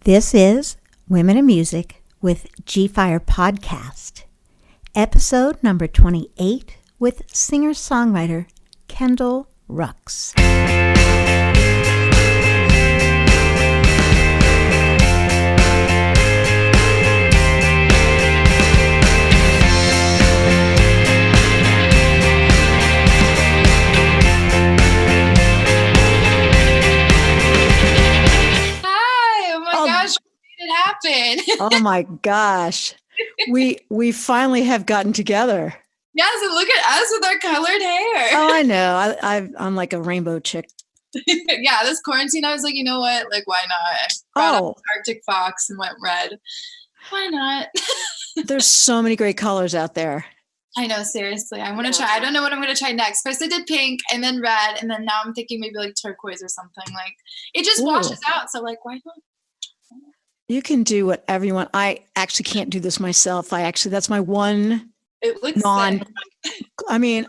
This is Women in Music with Gfire Podcast, episode number 28 with singer-songwriter Kendall Rucks. Happen. Oh my gosh. We finally have gotten together. Yes, and look at us with our colored hair. Oh, I know. I'm like a rainbow chick. Yeah, this quarantine, I was like, you know what? Like, why not? I brought up Arctic Fox and went red. Why not? There's so many great colors out there. I know, seriously. I want to try. I don't know what I'm going to try next. First I did pink and then red, and then now I'm thinking maybe like turquoise or something. Like, it just washes out. So like, why not? You can do whatever you want. I actually can't do this myself. That's my one it looks sick. I mean,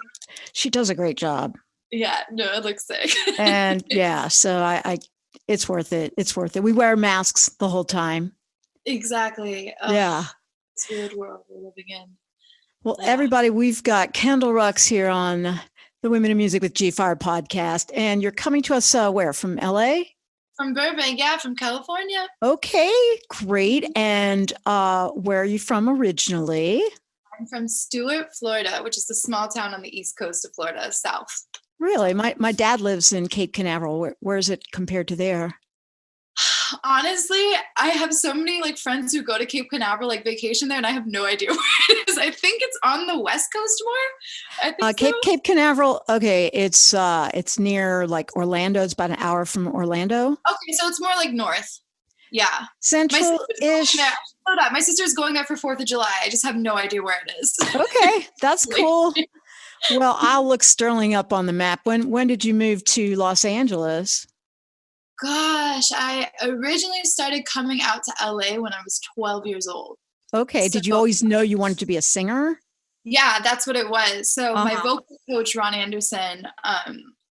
she does a great job. Yeah, no, it looks sick. And yeah, so I it's worth it. It's worth it. We wear masks the whole time. Exactly. Yeah. It's a weird world we're living in. Well, everybody, we've got Kendall Rucks here on the Women in Music with Gfire podcast, and you're coming to us where? From LA? From Burbank, yeah, from California. Okay, great. And where are you from originally? I'm from Stuart, Florida, which is a small town on the east coast of Florida, south. Really? My dad lives in Cape Canaveral. Where is it compared to there? Honestly, I have so many like friends who go to Cape Canaveral, like vacation there, and I have no idea where it is. I think it's on the west coast more. I think Cape Canaveral. Okay, it's near like Orlando. It's about an hour from Orlando. Okay, so it's more like north. Yeah, central-ish. My sister's going there for 4th of July. I just have no idea where it is. Okay, that's cool. Well, I'll look Sterling up on the map. When did you move to Los Angeles? Gosh, I originally started coming out to LA when I was 12 years old. Okay. So, did you always know you wanted to be a singer? Yeah, that's what it was. So my vocal coach, Ron Anderson,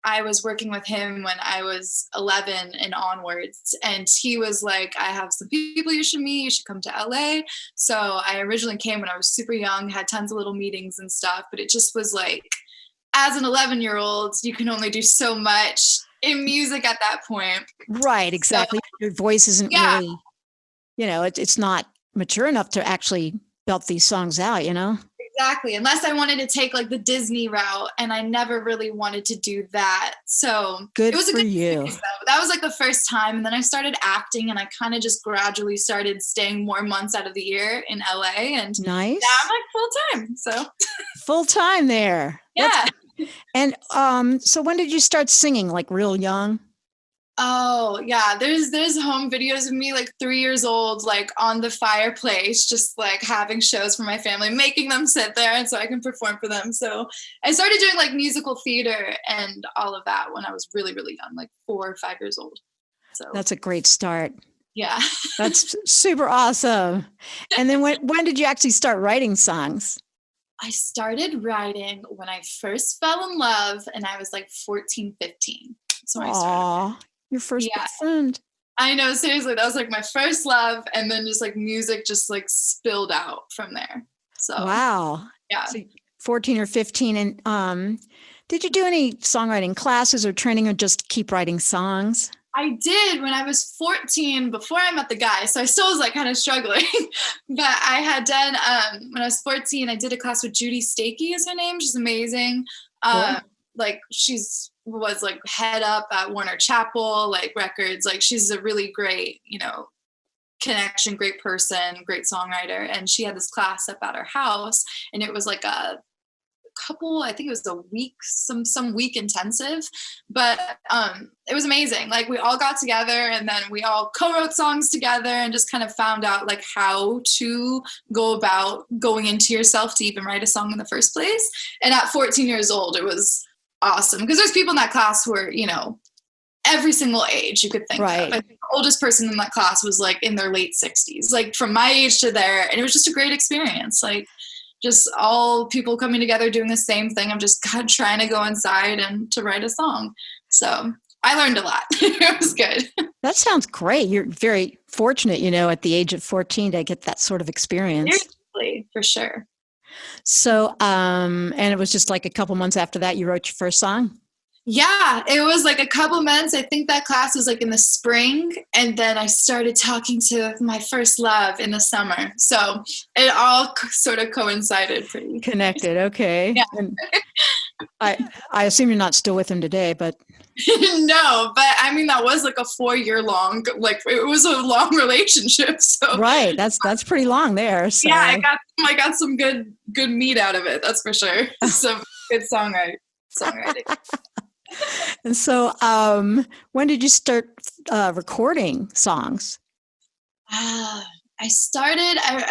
I was working with him when I was 11 and onwards. And he was like, I have some people you should meet. You should come to LA. So I originally came when I was super young, had tons of little meetings and stuff. But it just was like, as an 11-year-old, you can only do so much in music at that point. Right, exactly. So, your voice isn't really, it's not mature enough to actually belt these songs out, Exactly. Unless I wanted to take like the Disney route, and I never really wanted to do that. So it was a good you. That was like the first time. And then I started acting, and I kind of just gradually started staying more months out of the year in LA. And nice. Now I'm like full time. So full time there. Yeah. And so when did you start singing? Like real young? Oh yeah, there's home videos of me like 3 years old, like on the fireplace, just like having shows for my family, making them sit there and so I can perform for them. So I started doing like musical theater and all of that when I was really, really young, like 4 or 5 years old. So that's a great start. Yeah. That's super awesome. And then when did you actually start writing songs? I started writing when I first fell in love, and I was like 14, 15. So I started. Your first friend. I know, seriously, that was like my first love, and then just like music just like spilled out from there. So wow. Yeah. So 14 or 15. And did you do any songwriting classes or training, or just keep writing songs? I did when I was 14, before I met the guy. So I still was like kind of struggling. But I had done, when I was 14, I did a class with Judy Stakey is her name. She's amazing. Cool. Like was like head up at Warner Chappell, like records. Like she's a really great, connection, great person, great songwriter. And she had this class up at her house, and it was like a couple, I think it was a week, some week intensive, but it was amazing. Like we all got together, and then we all co-wrote songs together, and just kind of found out like how to go about going into yourself to even write a song in the first place. And at 14 years old, it was awesome, because there's people in that class who are, every single age you could think of. I think the oldest person in that class was like in their late 60s, like from my age to there. And it was just a great experience. Like just all people coming together doing the same thing. I'm just trying to go inside and to write a song. So I learned a lot. It was good. That sounds great. You're very fortunate, at the age of 14 to get that sort of experience. Seriously, for sure. So, and it was just like a couple months after that, you wrote your first song? Yeah, it was like a couple months. I think that class was like in the spring. And then I started talking to my first love in the summer. So it all sort of coincided pretty. Connected. Okay. Yeah. And I assume you're not still with him today, but. No, but I mean, that was like a 4-year long, like it was a long relationship. So right. That's pretty long there. So. Yeah, I got some good meat out of it. That's for sure. Some good songwriting. And so, when did you start recording songs? I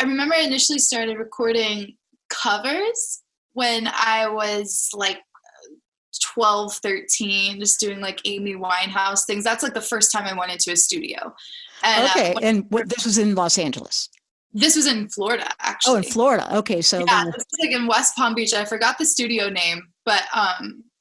remember I initially started recording covers when I was like 12, 13, just doing like Amy Winehouse things. That's like the first time I went into a studio. And, okay. And this was in Los Angeles? This was in Florida, actually. Oh, in Florida. Okay. So yeah, this was like in West Palm Beach. I forgot the studio name, but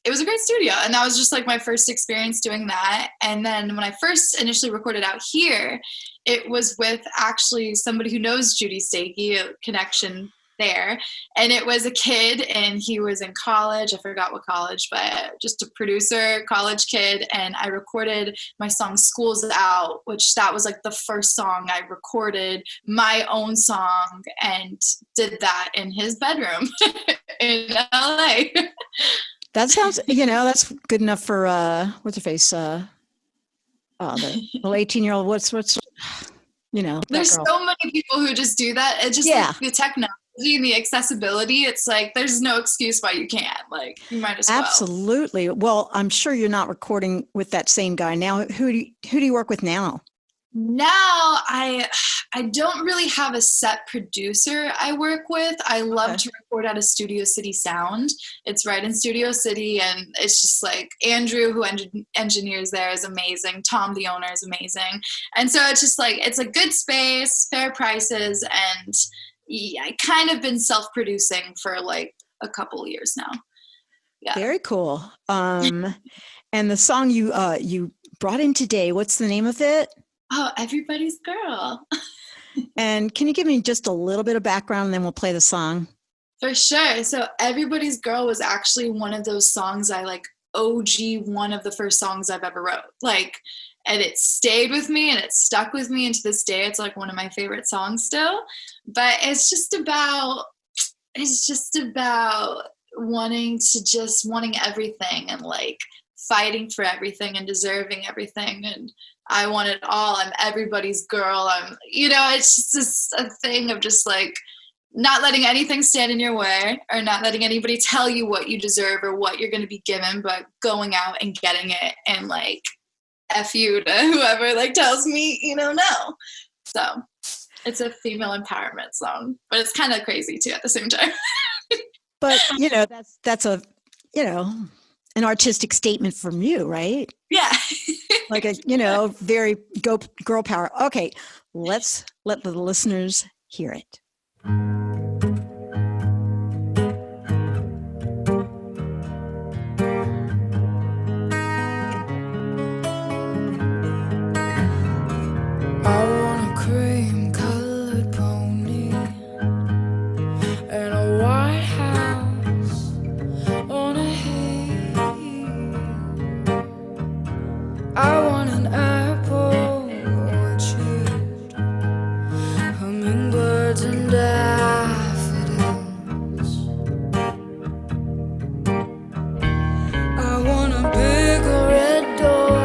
it was a great studio. And that was just like my first experience doing that. And then when I first initially recorded out here, it was with actually somebody who knows Judy Stakey, a connection there. And it was a kid and he was in college. I forgot what college, but just a producer, college kid. And I recorded my song School's Out, which that was like the first song I recorded, my own song, and did that in his bedroom in LA. That sounds, that's good enough for, what's her face? The little 18-year-old, what's, There's so many people who just do that. It's just like the technology and the accessibility. It's like, there's no excuse why you can't. Like, you might as well. Absolutely. Well, I'm sure you're not recording with that same guy now. Who do you work with now? Now, I don't really have a set producer I work with. I love to record at a Studio City Sound. It's right in Studio City, and it's just like Andrew, who engineers there, is amazing. Tom, the owner, is amazing. And so it's just like, it's a good space, fair prices, and I kind of been self-producing for like a couple of years now. Yeah. Very cool. And the song you brought in today, what's the name of it? Oh, Everybody's Girl. And can you give me just a little bit of background and then we'll play the song? For sure. So Everybody's Girl was actually one of those songs I like OG, one of the first songs I've ever wrote. Like, and it stayed with me and it stuck with me. And to this day, it's like one of my favorite songs still. But it's just about wanting everything and like fighting for everything and deserving everything. And I want it all. I'm everybody's girl. It's just a thing of just like not letting anything stand in your way or not letting anybody tell you what you deserve or what you're going to be given, but going out and getting it and like F you to whoever like tells me, no. So it's a female empowerment song, but it's kind of crazy too at the same time. But, that's a, an artistic statement from you, right? Yeah. Like a, very girl power. Okay, let's let the listeners hear it. I want a cream-colored pony and a white house on a hill. I want an apple orchard, hummingbirds and daffodils. I want a big red door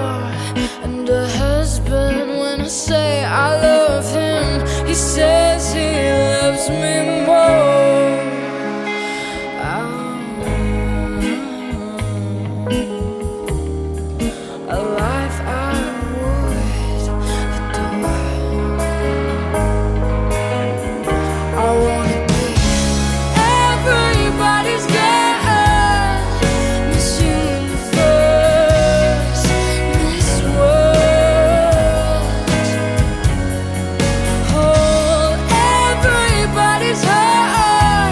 and a husband. When I say I love him, he says he loves me more. A life I would adore. I wanna be everybody's girl, Miss Universe, Miss World. Hold everybody's heart.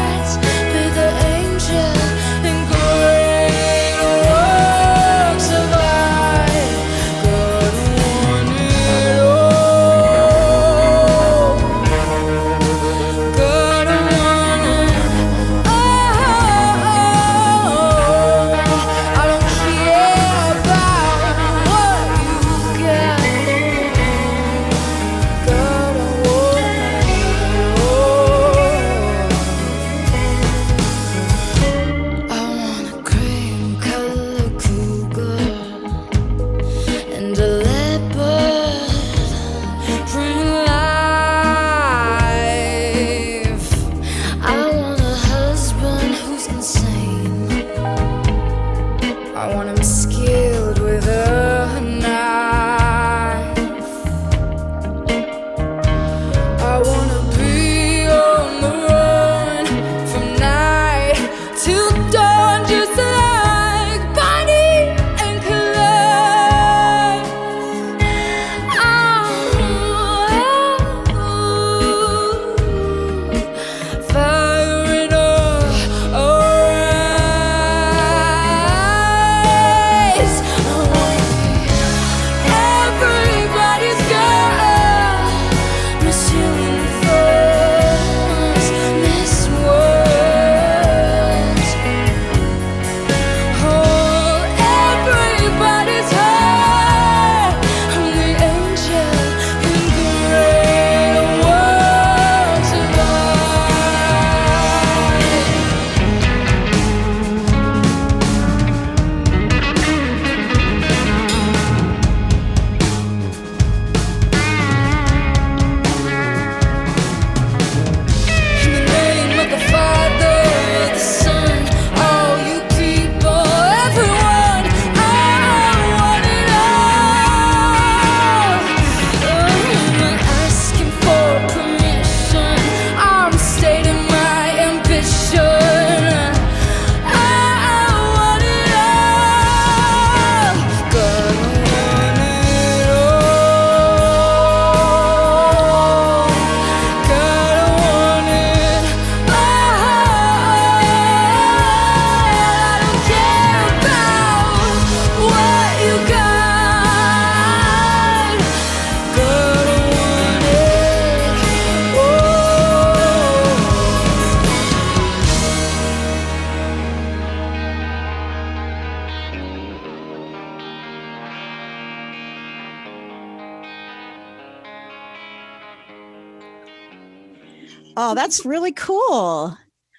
Oh, that's really cool.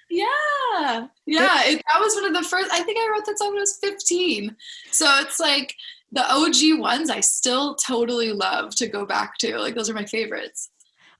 Yeah. That was one of the first. I think I wrote that song when I was 15. So it's like the OG ones I still totally love to go back to. Like those are my favorites.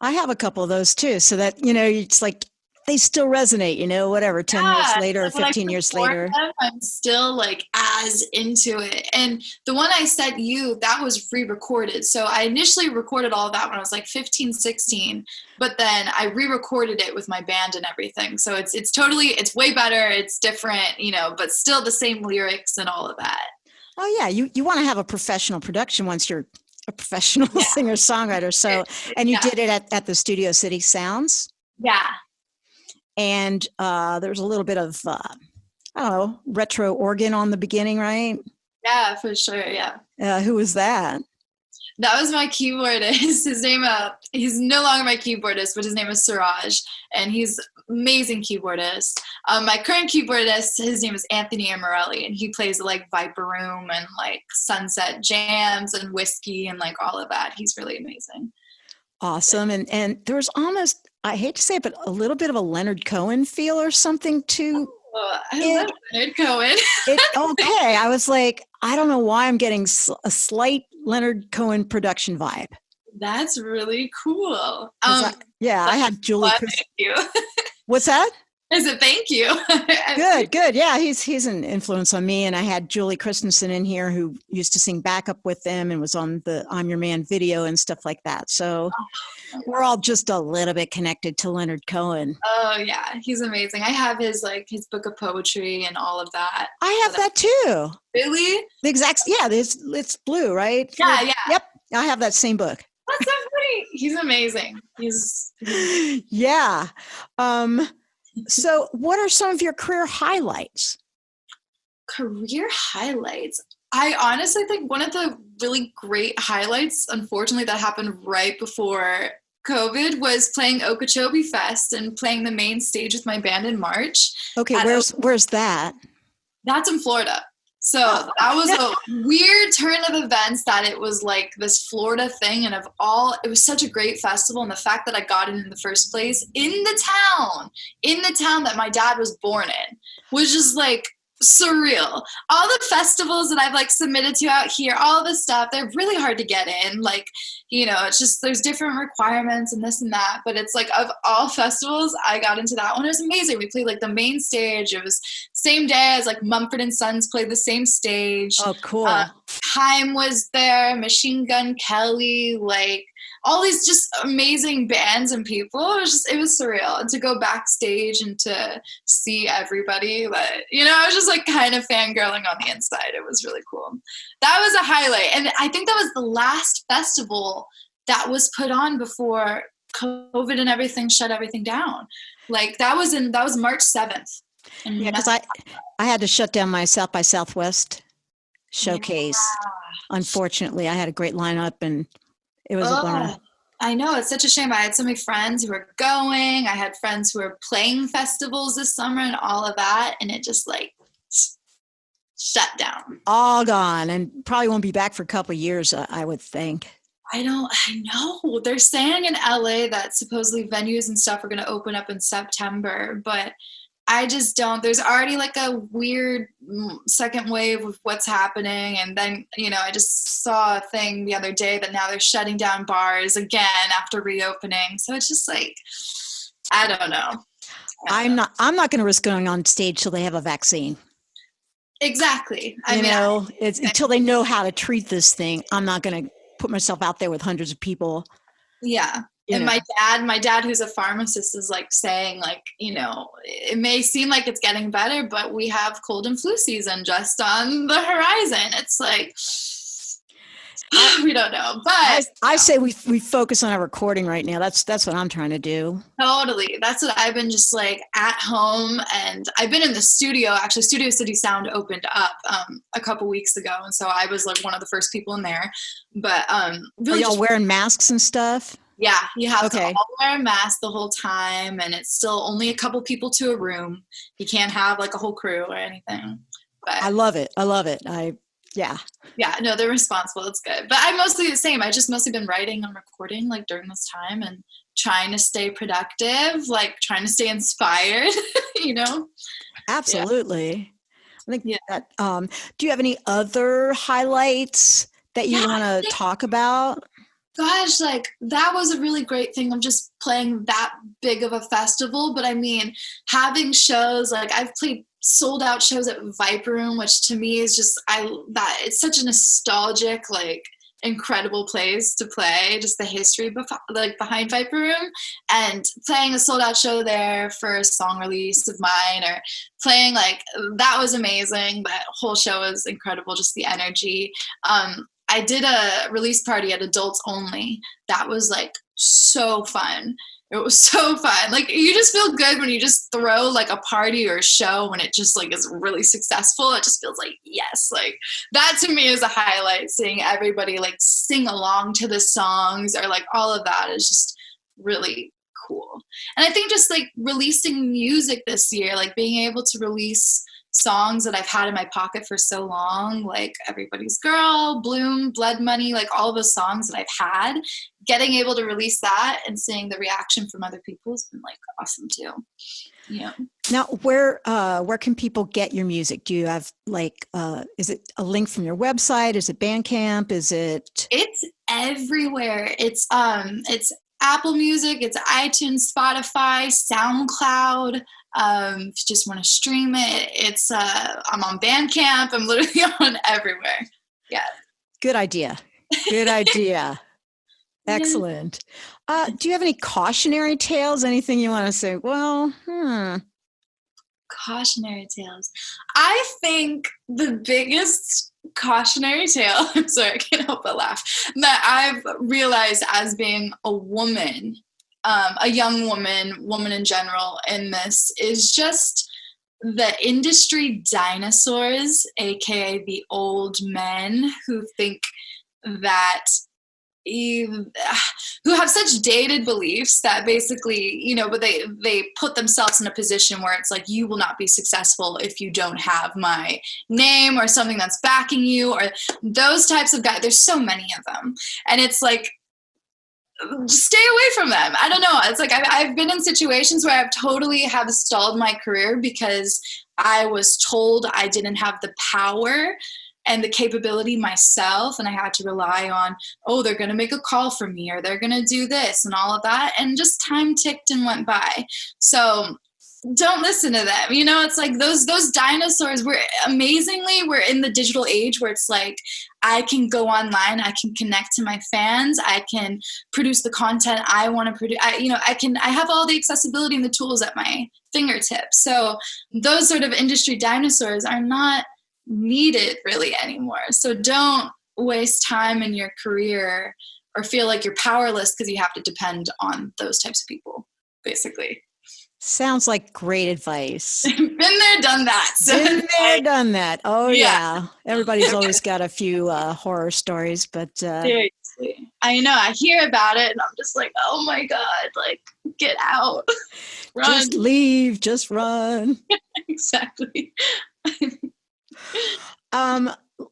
I have a couple of those too. So that, it's like they still resonate, whatever, 10 years later or Like when I 15 years perform later. them, I'm still like as into it. And the one I sent you, that was re-recorded. So I initially recorded all of that when I was like 15, 16, but then I re-recorded it with my band and everything. So it's way better. It's different, but still the same lyrics and all of that. Oh yeah. You want to have a professional production once you're a professional singer-songwriter. So, and you did it at the Studio City Sounds. Yeah. And there's a little bit of, retro organ on the beginning, right? Yeah, for sure. Yeah. Who was that? That was my keyboardist. His name, he's no longer my keyboardist, but his name is Suraj, and he's amazing keyboardist. My current keyboardist, his name is Anthony Amarelli, and he plays like Viper Room and like Sunset Jams and Whiskey and like all of that. He's really amazing. Awesome. And there was almost, I hate to say it, but a little bit of a Leonard Cohen feel or something too. Oh, I love Leonard Cohen. Okay. I was like, I don't know why I'm getting a slight Leonard Cohen production vibe. That's really cool. I had Julie. Thank you. What's that? I said thank you. Good. Yeah, he's an influence on me. And I had Julie Christensen in here who used to sing backup with them and was on the I'm Your Man video and stuff like that. So we're all just a little bit connected to Leonard Cohen. Oh yeah, he's amazing. I have his book of poetry and all of that. I have that too. Really? The exact, it's blue, right? Yeah. Yep, I have that same book. That's so funny. He's amazing. He's yeah. So what are some of your career highlights? Career highlights. I honestly think one of the really great highlights, unfortunately, that happened right before COVID was playing Okeechobee Fest and playing the main stage with my band in March. Okay, where's that? That's in Florida. So that was a weird turn of events that it was like this Florida thing. And it was such a great festival. And the fact that I got in the first place in the town that my dad was born in was just like surreal. All the festivals that I've like submitted to out here, all this stuff, they're really hard to get in. Like, it's just, there's different requirements and this and that, but it's like of all festivals, I got into that one. It was amazing. We played like the main stage. It was same day as like Mumford and Sons played the same stage. Oh, cool. Haim was there, Machine Gun Kelly, like all these just amazing bands and people. It was surreal. And to go backstage and to see everybody, but I was just like kind of fangirling on the inside. It was really cool. That was a highlight. And I think that was the last festival that was put on before COVID and everything shut everything down. Like that was March 7th. Yeah, because I had to shut down my South by Southwest showcase. Yeah. Unfortunately, I had a great lineup and it was a bummer. I know, it's such a shame. I had so many friends who were going. I had friends who were playing festivals this summer and all of that. And it just like shut down. All gone and probably won't be back for a couple of years, I would think. I know. They're saying in LA that supposedly venues and stuff are going to open up in September, but I just don't. There's already like a weird second wave of what's happening. And then, I just saw a thing the other day that now they're shutting down bars again after reopening. So it's just like, I don't know. I'm not going to risk going on stage till they have a vaccine. Exactly. It's until they know how to treat this thing. I'm not going to put myself out there with hundreds of people. Yeah. And my dad, who's a pharmacist, is like saying like, it may seem like it's getting better, but we have cold and flu season just on the horizon. It's like, we don't know. But I say we focus on our recording right now. That's what I'm trying to do. Totally. That's what I've been just like at home. And I've been in the studio. Actually, Studio City Sound opened up a couple weeks ago. And so I was like one of the first people in there. But really, are y'all wearing masks and stuff? Yeah, you have to all wear a mask the whole time, and it's still only a couple people to a room. You can't have like a whole crew or anything. But I love it. Yeah. Yeah, no, they're responsible. It's good. But I'm mostly the same. I just mostly been writing and recording like during this time and trying to stay productive, like trying to stay inspired, you know? Absolutely. I think Yeah. that, do you have any other highlights that you Yeah, want to talk about? Gosh, like that was a really great thing of just playing that big of a festival. But I mean, having shows, like I've played sold out shows at Viper Room, which to me is just that it's such a nostalgic, like incredible place to play. Just the history like behind Viper Room, and playing a sold out show there for a song release of mine, or playing like that was amazing. That whole show was incredible. Just the energy. I did a release party at Adults Only. That was like so fun. It was so fun. Like you just feel good when you just throw like a party or a show when it just like is really successful. It just feels like, yes, like that to me is a highlight, seeing everybody like sing along to the songs or like all of that is just really cool. And I think just like releasing music this year, like being able to release songs that I've had in my pocket for so long, like Everybody's Girl, Bloom, Blood Money, like all of those songs that I've had, getting able to release that and seeing the reaction from other people has been like awesome too. Yeah. Now, where can people get your music? Do you have like, is it a link from your website? Is it Bandcamp? Is it? It's everywhere. It's Apple Music, it's iTunes, Spotify, SoundCloud. If you just want to stream it, it's I'm on Bandcamp. I'm literally on everywhere. Yeah. Good idea. Good idea. Excellent. Do you have any cautionary tales? Anything you want to say? Well, Cautionary tales. I think the biggest cautionary tale, I'm sorry, I can't help but laugh, that I've realized as being a woman, a young woman in general in this, is just the industry dinosaurs, aka the old men who think that who have such dated beliefs that basically, you know, but they put themselves in a position where it's like, you will not be successful if you don't have my name or something that's backing you, or those types of guys. There's so many of them, and it's like, stay away from them. I don't know. It's like I've been in situations where I've totally have stalled my career because I was told I didn't have the power and the capability myself, and I had to rely on, oh, they're going to make a call for me, or they're going to do this and all of that, and just time ticked and went by. So don't listen to them. You know, it's like those dinosaurs. We're in the digital age where it's like I can go online, I can connect to my fans, I can produce the content I want to produce. I have all the accessibility and the tools at my fingertips. So those sort of industry dinosaurs are not needed really anymore. So don't waste time in your career or feel like you're powerless because you have to depend on those types of people, basically. Sounds like great advice. Been there, done that. Been there, done that. Oh yeah. Everybody's always got a few horror stories, but seriously, I know. I hear about it, and I'm just like, oh my god, like get out, run, just leave, just run. Exactly.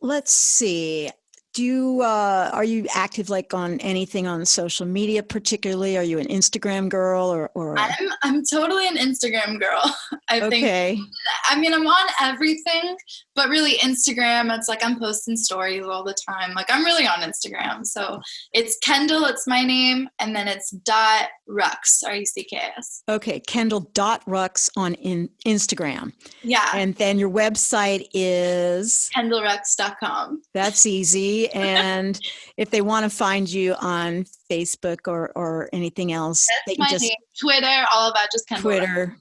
Let's see. Are you active like on anything on social media particularly? Are you an Instagram girl or? I'm totally an Instagram girl. I think. I mean, I'm on everything, but really Instagram, it's like I'm posting stories all the time. Like I'm really on Instagram. So it's Kendall, it's my name, and then it's .rucks, RUCKS. Okay, Kendall.rucks on Instagram. Yeah. And then your website is? KendallRucks.com. That's easy. And if they want to find you on Facebook or anything else, that's my name. Twitter, all of that, just Kendall. Twitter. Rucks.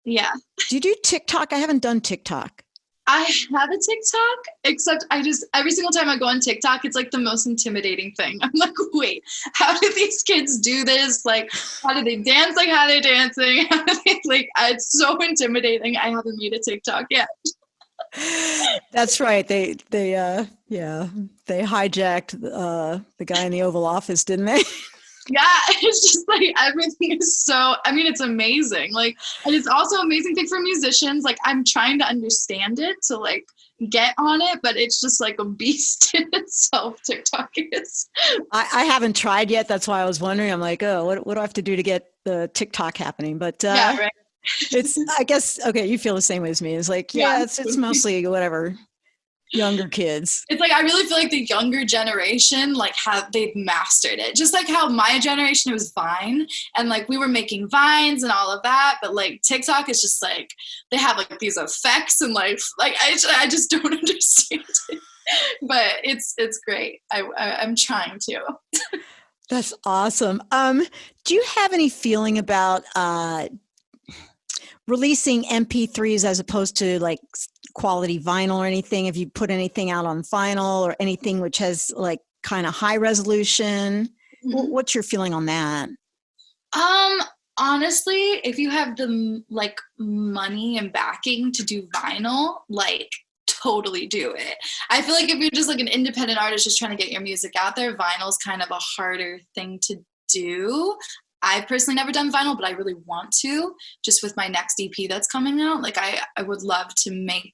Yeah. Do you do TikTok? I haven't done TikTok. I have a TikTok, except every single time I go on TikTok, it's like the most intimidating thing. I'm like, wait, how do these kids do this? Like, how do they dance like how they're dancing? How do they, like, it's so intimidating. I haven't made a TikTok yet. That's right. They hijacked the guy in the Oval Office, didn't they? Yeah, it's just like everything is so, I mean, it's amazing. Like, and it's also an amazing thing for musicians. Like, I'm trying to understand it to like get on it, but it's just like a beast in itself. TikTok is. I haven't tried yet. That's why I was wondering. I'm like, oh, what do I have to do to get the TikTok happening? But Yeah, right. it's, I guess, okay, you feel the same way as me. It's like, yeah, it's mostly whatever, younger kids. It's like I really feel like the younger generation like they've mastered it. Just like how my generation, it was Vine, and like we were making vines and all of that, but like TikTok is just like they have like these effects and like I just don't understand it. But it's great. I'm trying to. That's awesome. Do you have any feeling about releasing MP3s as opposed to like quality vinyl or anything? Have you put anything out on vinyl or anything which has like kind of high resolution? Mm-hmm. What's your feeling on that? Honestly, if you have the like money and backing to do vinyl, like totally do it. I feel like if you're just like an independent artist just trying to get your music out there, vinyl is kind of a harder thing to do. I've personally never done vinyl, but I really want to, just with my next EP that's coming out. Like I would love to make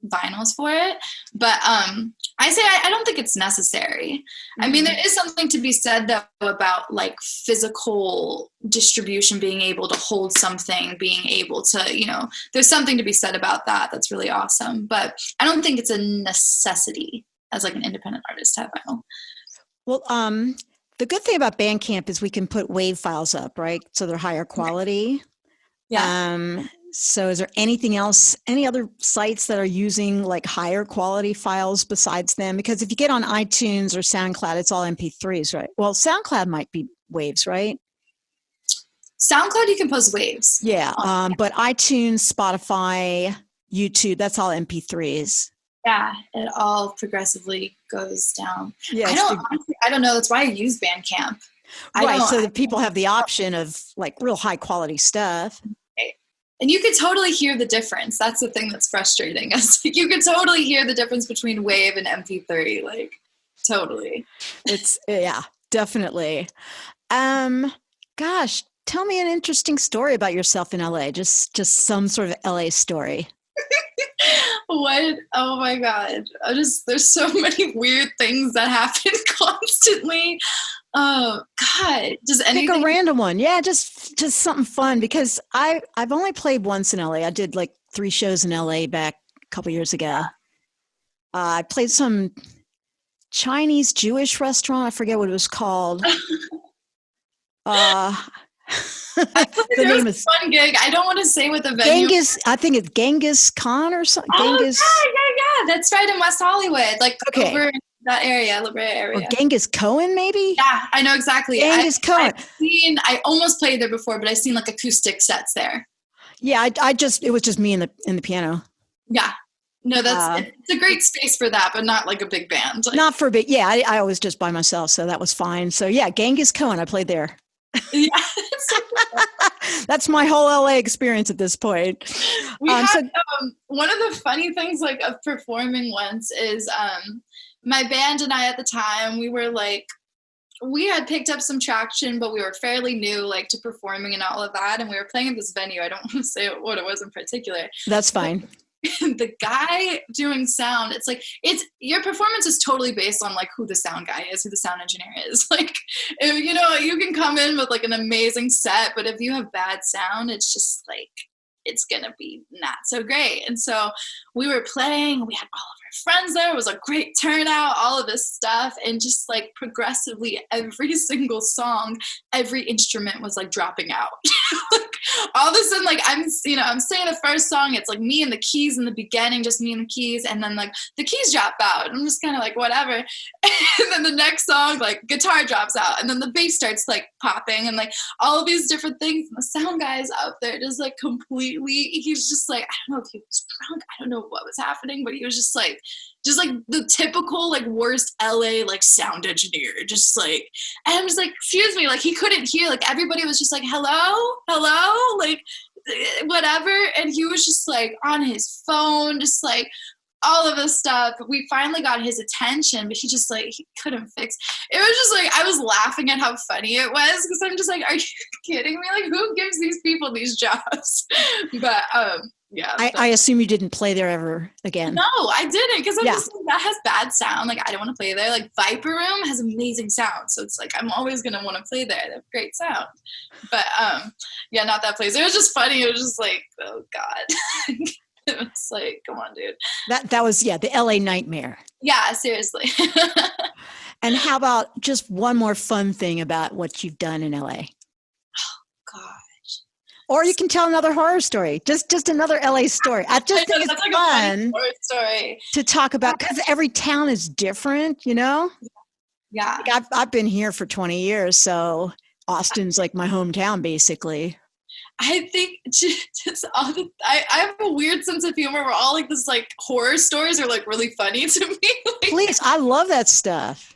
vinyls for it. But I say I don't think it's necessary. Mm-hmm. I mean, there is something to be said though about like physical distribution, being able to hold something, being able to, you know, there's something to be said about that. That's really awesome. But I don't think it's a necessity as like an independent artist to have vinyl. Well, the good thing about Bandcamp is we can put WAV files up, right? So they're higher quality. Yeah. So is there anything else, any other sites that are using like higher quality files besides them? Because if you get on iTunes or SoundCloud, it's all MP3s, right? Well, SoundCloud might be waves, right? SoundCloud, you can post waves. Yeah. But iTunes, Spotify, YouTube, that's all MP3s. Yeah, it all progressively goes down. Yeah, I don't know. That's why I use Bandcamp. Right, so that people have the option of like real high quality stuff. Right. And you could totally hear the difference. That's the thing that's frustrating. It's like you could totally hear the difference between WAV and MP3. Like, totally. It's, yeah, definitely. Gosh, tell me an interesting story about yourself in LA. Just some sort of LA story. What? Oh my God. There's so many weird things that happen constantly. Oh God. Does anything? Pick a random one. Yeah, just something fun, because I've only played once in LA. I did like 3 shows in LA back a couple years ago. Yeah. I played some Chinese Jewish restaurant. I forget what it was called. The name is fun gig. I don't want to say what the venue. I think it's Genghis Khan or something. Oh, yeah. That's right, in West Hollywood, like over in that area, La Brea area. Or Genghis Khan, maybe. Yeah, I know exactly. Genghis Khan. I almost played there before, but I've seen like acoustic sets there. Yeah, it was just me in the piano. Yeah. No, it's a great space for that, but not like a big band. Like, not for a big. Yeah, I was just by myself, so that was fine. So yeah, Genghis Khan, I played there. Yeah. That's my whole LA experience at this point. We had one of the funny things like of performing once is my band and I at the time, we had picked up some traction, but we were fairly new like to performing and all of that, and we were playing at this venue. I don't want to say what it was in particular. That's fine. The guy doing sound, it's your performance is totally based on like who the sound guy is, who the sound engineer is. Like, if, you know, you can come in with like an amazing set, but if you have bad sound, it's just like, it's gonna be not so great. And so we were playing, we had all of our friends there, it was a great turnout, all of this stuff, and just like progressively every single song, every instrument was like dropping out. Like, all of a sudden, like I'm singing the first song, it's like me and the keys in the beginning, just me and the keys, and then like the keys drop out, and I'm just kind of like whatever. And then the next song, like guitar drops out, and then the bass starts like popping, and like all of these different things. And the sound guy is out there just like completely, he's just like, I don't know if he was drunk, I don't know what was happening, but he was just like the typical like worst LA like sound engineer, just like, and I'm just like, excuse me, like he couldn't hear, like everybody was just like hello, like whatever, and he was just like on his phone, just like all of this stuff. We finally got his attention, but he just like, he couldn't fix. It was just like, I was laughing at how funny it was because I'm just like, are you kidding me? Like, who gives these people these jobs? But yeah. I assume you didn't play there ever again. No, I didn't, because I'm just like, that has bad sound. Like, I don't want to play there. Like, Viper Room has amazing sound, so it's like I'm always gonna want to play there. They have great sound. But yeah, not that place. It was just funny. It was just like, oh God. It was like, come on, dude. That was the LA nightmare. Yeah, seriously. And how about just one more fun thing about what you've done in LA? God. Or you can tell another horror story. Just another LA story. I just think it's like fun story to talk about because every town is different, you know? Yeah. Like I've been here for 20 years, so Austin's like my hometown, basically. I think just all the, I have a weird sense of humor where all like this like horror stories are like really funny to me. Like, Please, I love that stuff.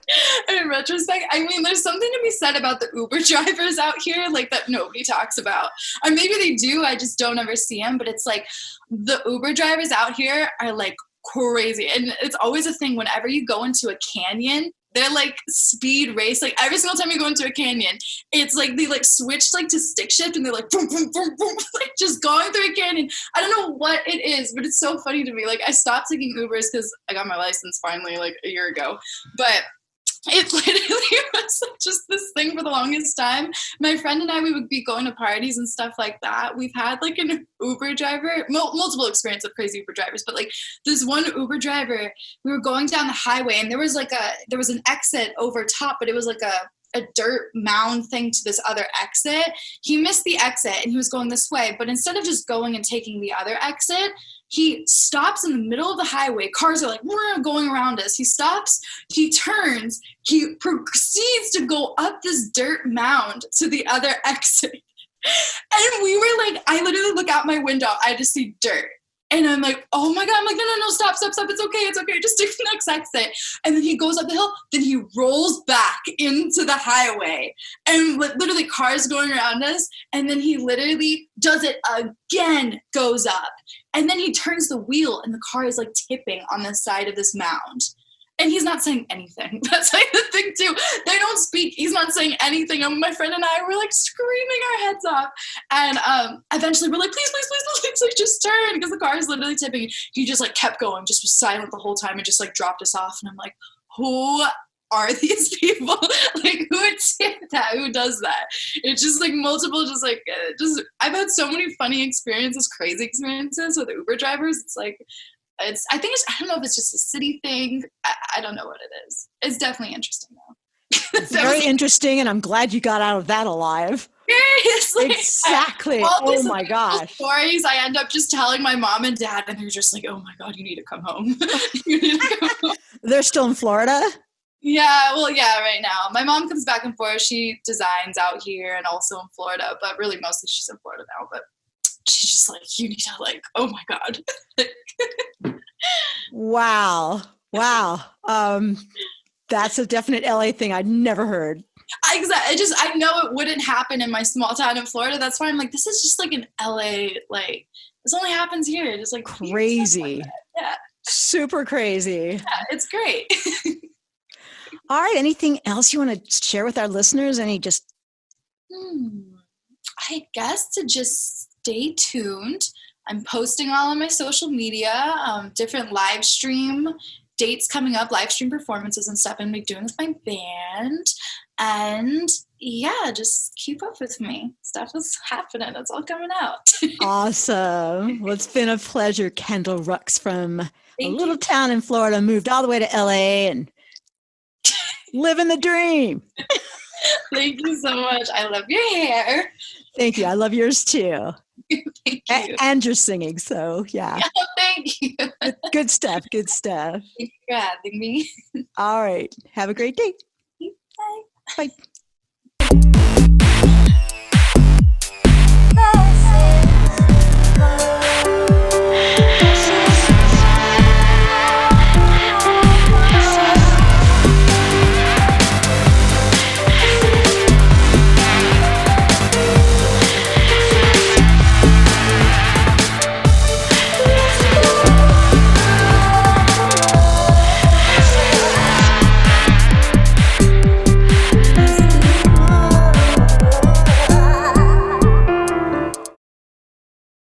in retrospect, I mean, there's something to be said about the Uber drivers out here, like that nobody talks about. Or maybe they do, I just don't ever see them. But it's like the Uber drivers out here are like crazy. And it's always a thing whenever you go into a canyon, they're like speed race. Like every single time you go into a canyon, it's like they like switch like to stick shift and they're like boom, boom, boom, boom, like just going through a canyon. I don't know what it is, but it's so funny to me. Like I stopped taking Ubers because I got my license finally like a year ago. But it literally was like just this thing for the longest time. My friend and I, we would be going to parties and stuff like that. We've had like an Uber driver, multiple experience of crazy Uber drivers, but like this one Uber driver, we were going down the highway and there was an exit over top, but it was like a dirt mound thing to this other exit. He missed the exit and he was going this way, but instead of just going and taking the other exit, he stops in the middle of the highway. Cars are like going around us. He stops, he turns, he proceeds to go up this dirt mound to the other exit. And we were like, I literally look out my window, I just see dirt. And I'm like, oh my God. I'm like, no, stop. It's okay. Just take the next exit. And then he goes up the hill. Then he rolls back into the highway. And literally cars going around us. And then he literally does it again, goes up. And then he turns the wheel and the car is like tipping on the side of this mound. And he's not saying anything. That's like the thing too. They don't speak. He's not saying anything. And my friend and I were like screaming our heads off. And eventually we're like, please, like just turn, because the car is literally tipping. He just like kept going, just was silent the whole time and just like dropped us off. And I'm like, who are these people? Like who did that? Who does that? It's just like multiple, I've had so many funny experiences, crazy experiences with Uber drivers. It's like, I don't know if it's just a city thing. I don't know what it is. It's definitely interesting though. Very interesting, and I'm glad you got out of that alive. Seriously. Exactly. Oh my gosh. Stories I end up just telling my mom and dad, and they're just like, oh my God, you need to come home. You need to come home. They're still in Florida? Yeah, well, yeah, right now. My mom comes back and forth. She designs out here and also in Florida, but really mostly she's in Florida now. But she's just like, you need to like, oh my God. Wow. That's a definite LA thing I'd never heard. I know it wouldn't happen in my small town in Florida. That's why I'm like, this is just like an LA, like this only happens here. Just like crazy. Yeah. Super crazy. Yeah, it's great. All right. Anything else you want to share with our listeners? I guess to just stay tuned. I'm posting all on my social media, different live stream dates coming up, live stream performances and stuff. I'm doing with my band. And yeah, just keep up with me. Stuff is happening. It's all coming out. Awesome. Well, it's been a pleasure. Kendall Rucks from a little town in Florida, moved all the way to LA and living the dream. Thank you so much. I love your hair. Thank you. I love yours too. Thank you. And your singing. So yeah. Thank you. Good stuff. Thank you for having me. All right. Have a great day. Bye. Bye.